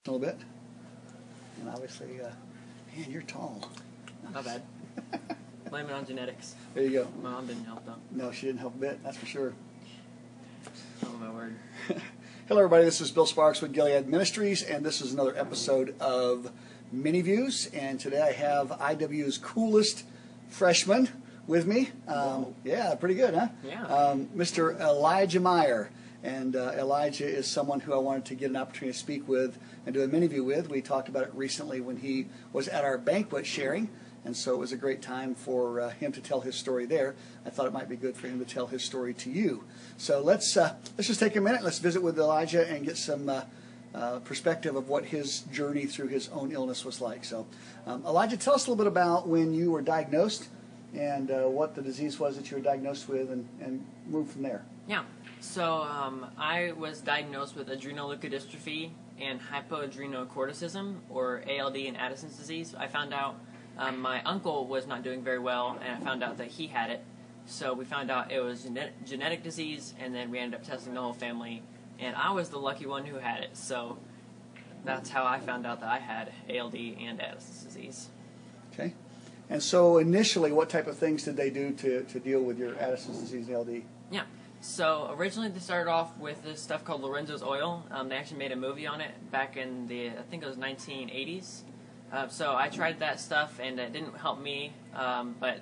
a little bit. And obviously, man, you're tall. Not bad. Blame it on genetics. There you go. My mom didn't help though. No, she didn't help a bit, that's for sure. Oh my word. Hello everybody, this is Bill Sparks with Gilead Ministries, and this is another episode of MiniViews. And today I have IW's coolest freshman with me. Yeah, pretty good, huh? Yeah. Mr. Elijah Meyer. And Elijah is someone who I wanted to get an opportunity to speak with and do a mini-view with. We talked about it recently when he was at our banquet sharing, and so it was a great time for him to tell his story there. I thought it might be good for him to tell his story to you. So let's just take a minute. Let's visit with Elijah and get some perspective of what his journey through his own illness was like. So Elijah, tell us a little bit about when you were diagnosed and what the disease was that you were diagnosed with, and move from there. Yeah. So I was diagnosed with adrenoleukodystrophy and hypoadrenocorticism, or ALD, and Addison's disease. I found out my uncle was not doing very well, and I found out that he had it. So we found out it was genetic disease, and then we ended up testing the whole family, and I was the lucky one who had it. So that's how I found out that I had ALD and Addison's disease. Okay. And so initially, what type of things did they do to deal with your Addison's disease and ALD? Yeah. So originally they started off with this stuff called Lorenzo's oil. They actually made a movie on it back in the, I think it was 1980s. So I tried that stuff, and it didn't help me, but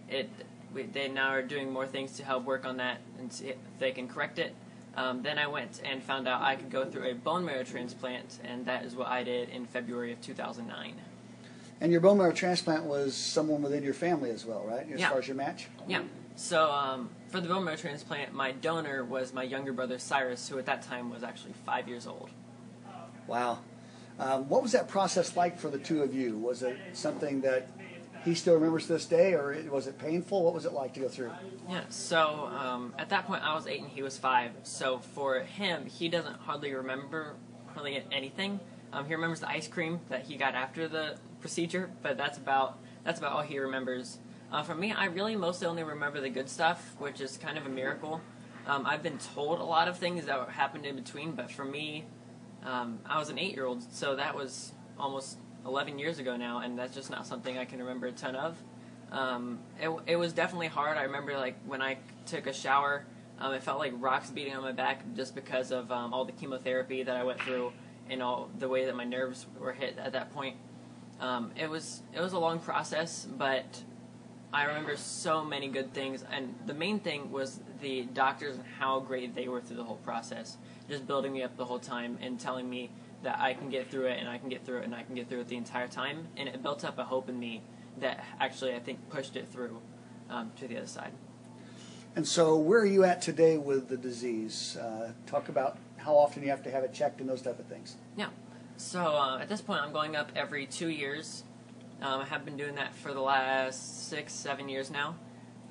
they now are doing more things to help work on that and see if they can correct it. Then I went and found out I could go through a bone marrow transplant, and that is what I did in February of 2009. And your bone marrow transplant was someone within your family as well, right? As Yeah. far as your match? Yeah. So for the bone marrow transplant, my donor was my younger brother Cyrus, who at that time was actually 5 years old. Wow. What was that process like for the two of you? Was it something that he still remembers to this day, or was it painful? What was it like to go through? Yeah, so at that point I was 8 and he was 5. So for him, he doesn't hardly remember anything. He remembers the ice cream that he got after the procedure, but that's about all he remembers. For me, I really mostly only remember the good stuff, which is kind of a miracle. I've been told a lot of things that happened in between, but for me, I was an 8-year-old, so that was almost 11 years ago now, and that's just not something I can remember a ton of. It was definitely hard. I remember when I took a shower, it felt like rocks beating on my back just because of all the chemotherapy that I went through and all the way that my nerves were hit at that point. It was a long process, but I remember so many good things, and the main thing was the doctors and how great they were through the whole process, just building me up the whole time and telling me that I can get through it, and I can get through it, and I can get through it the entire time, and it built up a hope in me that actually I think pushed it through to the other side. And so where are you at today with the disease? Talk about how often you have to have it checked and those type of things. Yeah. So at this point I'm going up every 2 years. I have been doing that for the last 6-7 years now.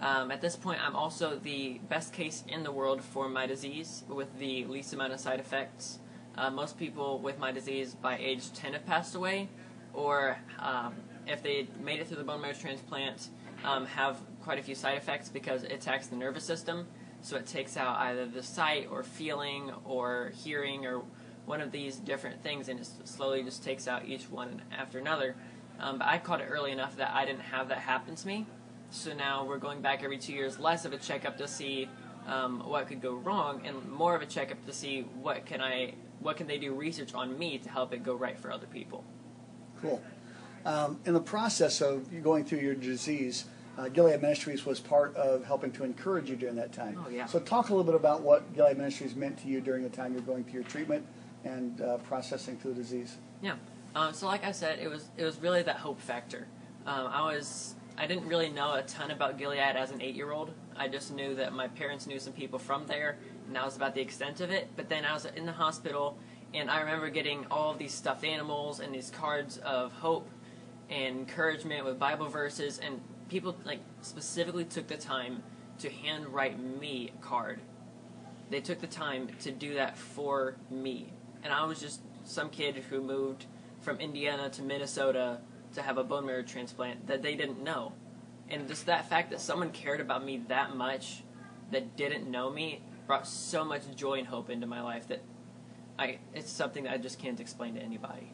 At this point, I'm also the best case in the world for my disease with the least amount of side effects. Most people with my disease by age 10 have passed away, or if they made it through the bone marrow transplant, have quite a few side effects because it attacks the nervous system. So it takes out either the sight or feeling or hearing or one of these different things, and it slowly just takes out each one after another. But I caught it early enough that I didn't have that happen to me. So now we're going back every 2 years, less of a checkup to see what could go wrong, and more of a checkup to see what can they do research on me to help it go right for other people. Cool. In the process of you going through your disease, Gilead Ministries was part of helping to encourage you during that time. Oh, yeah. So talk a little bit about what Gilead Ministries meant to you during the time you're going through your treatment and processing through the disease. Yeah. So like I said, it was really that hope factor. I didn't really know a ton about Gilead as an 8-year-old. I just knew that my parents knew some people from there, and that was about the extent of it. But then I was in the hospital, and I remember getting all of these stuffed animals and these cards of hope and encouragement with Bible verses, and people specifically took the time to handwrite me a card. They took the time to do that for me, and I was just some kid who moved from Indiana to Minnesota to have a bone marrow transplant that they didn't know. And just that fact that someone cared about me that much that didn't know me brought so much joy and hope into my life that it's something that I just can't explain to anybody.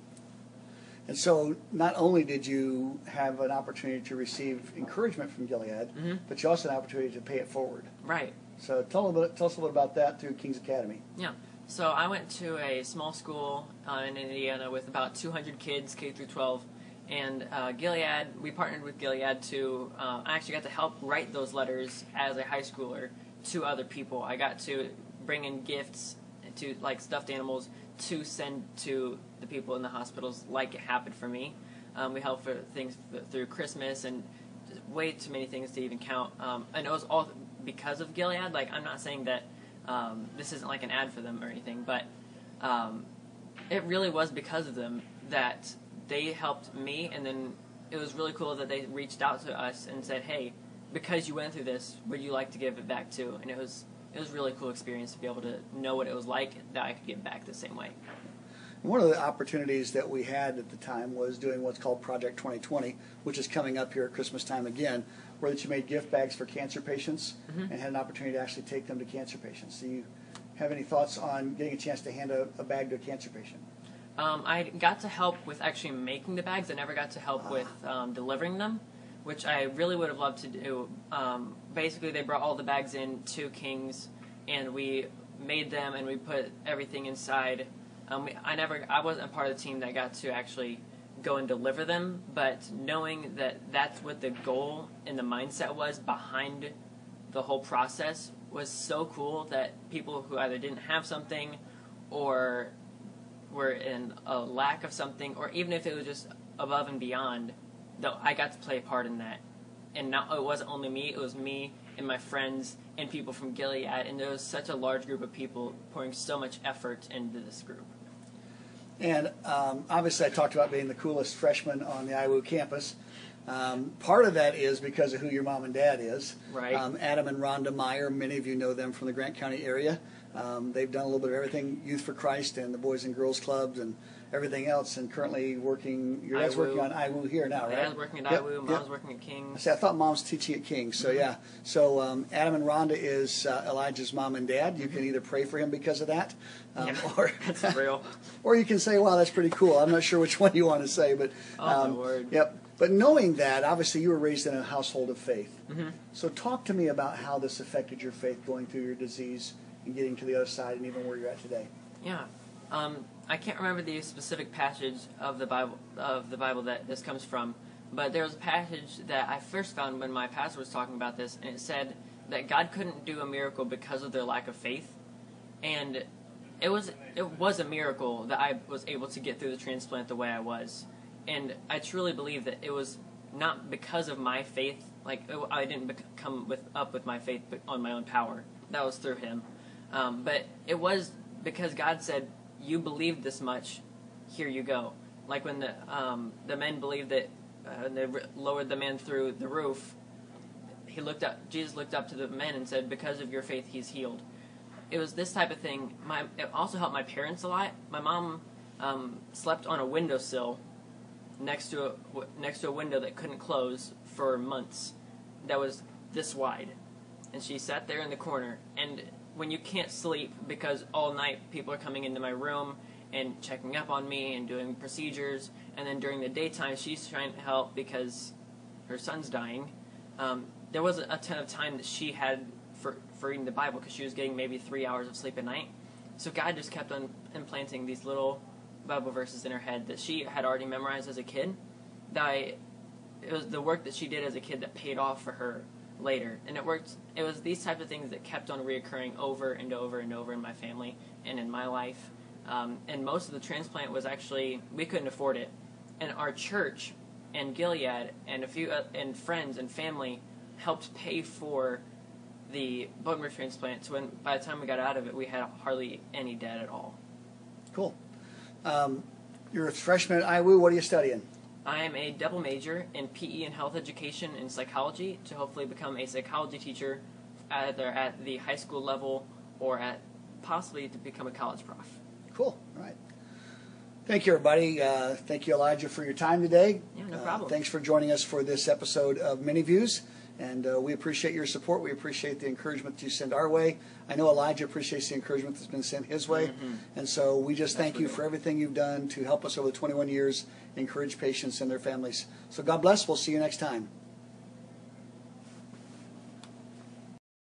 And so not only did you have an opportunity to receive encouragement from Gilead, but you also had an opportunity to pay it forward. Right. So tell us a little bit about that through King's Academy. Yeah. So I went to a small school in Indiana with about 200 kids, K through 12, and Gilead, we partnered with Gilead to, I actually got to help write those letters as a high schooler to other people. I got to bring in gifts to, like, stuffed animals to send to the people in the hospitals like it happened for me. We helped for things through Christmas and way too many things to even count. And it was all because of Gilead. Like, I'm not saying that this isn't like an ad for them or anything, but it really was because of them that they helped me, and then it was really cool that they reached out to us and said, hey, because you went through this, would you like to give it back too? And it was a really cool experience to be able to know what it was like that I could give back the same way. One of the opportunities that we had at the time was doing what's called Project 2020, which is coming up here at Christmas time again, where that you made gift bags for cancer patients and had an opportunity to actually take them to cancer patients. Do you have any thoughts on getting a chance to hand a bag to a cancer patient? I got to help with actually making the bags. I never got to help with delivering them, which I really would have loved to do. Basically, they brought all the bags in to King's, and we made them, and we put everything inside. I wasn't part of the team that got to actually go and deliver them, but knowing that that's what the goal and the mindset was behind the whole process was so cool, that people who either didn't have something or were in a lack of something, or even if it was just above and beyond, though I got to play a part in that. And not, it wasn't only me, it was me and my friends and people from Gilead, and there was such a large group of people pouring so much effort into this group. And obviously I talked about being the coolest freshman on the IWU campus. Part of that is because of who your mom and dad is. Right. Adam and Rhonda Meyer, many of you know them from the Grant County area. They've done a little bit of everything, Youth for Christ and the Boys and Girls Clubs and everything else, and currently working, your dad's working on IWU here now, right? Dad's working at IWU, Mom's working at King's. See, I thought Mom's teaching at King's, so yeah. So Adam and Rhonda is Elijah's mom and dad. You can either pray for him because of that, or that's real. Or you can say, wow, that's pretty cool. I'm not sure which one you want to say, but my word. Yep. But knowing that, obviously you were raised in a household of faith. So talk to me about how this affected your faith going through your disease and getting to the other side and even where you're at today. Yeah. I can't remember the specific passage of the Bible that this comes from, but there was a passage that I first found when my pastor was talking about this, and it said that God couldn't do a miracle because of their lack of faith, and it was a miracle that I was able to get through the transplant the way I was, and I truly believe that it was not because of my faith. Like, I didn't come up with my faith on my own power. That was through Him, but it was because God said, you believed this much, here you go. Like when the men believed that they lowered the man through the roof, Jesus looked up to the men and said, because of your faith, he's healed. It was this type of thing. It also helped my parents a lot. My mom slept on a windowsill next to a window that couldn't close for months. That was this wide. And she sat there in the corner, and when you can't sleep because all night people are coming into my room and checking up on me and doing procedures, and then during the daytime she's trying to help because her son's dying, there wasn't a ton of time that she had for reading the Bible because she was getting maybe 3 hours of sleep a night. So God just kept on implanting these little Bible verses in her head that she had already memorized as a kid. It was the work that she did as a kid that paid off for her later, and it worked. It was these types of things that kept on reoccurring over and over and over in my family and in my life. And most of the transplant was actually, we couldn't afford it, and our church and Gilead and a few and friends and family helped pay for the bone marrow transplant. So when by the time we got out of it, we had hardly any debt at all. Cool. You're a freshman at IWU. What are you studying? I am a double major in PE and health education and psychology to hopefully become a psychology teacher either at the high school level or at possibly to become a college prof. Cool. All right. Thank you, everybody. Thank you, Elijah, for your time today. Yeah, no problem. Thanks for joining us for this episode of MiniViews. And we appreciate your support. We appreciate the encouragement that you send our way. I know Elijah appreciates the encouragement that's been sent his way. And so we just thank you for everything you've done to help us over the 21 years encourage patients and their families. So God bless. We'll see you next time.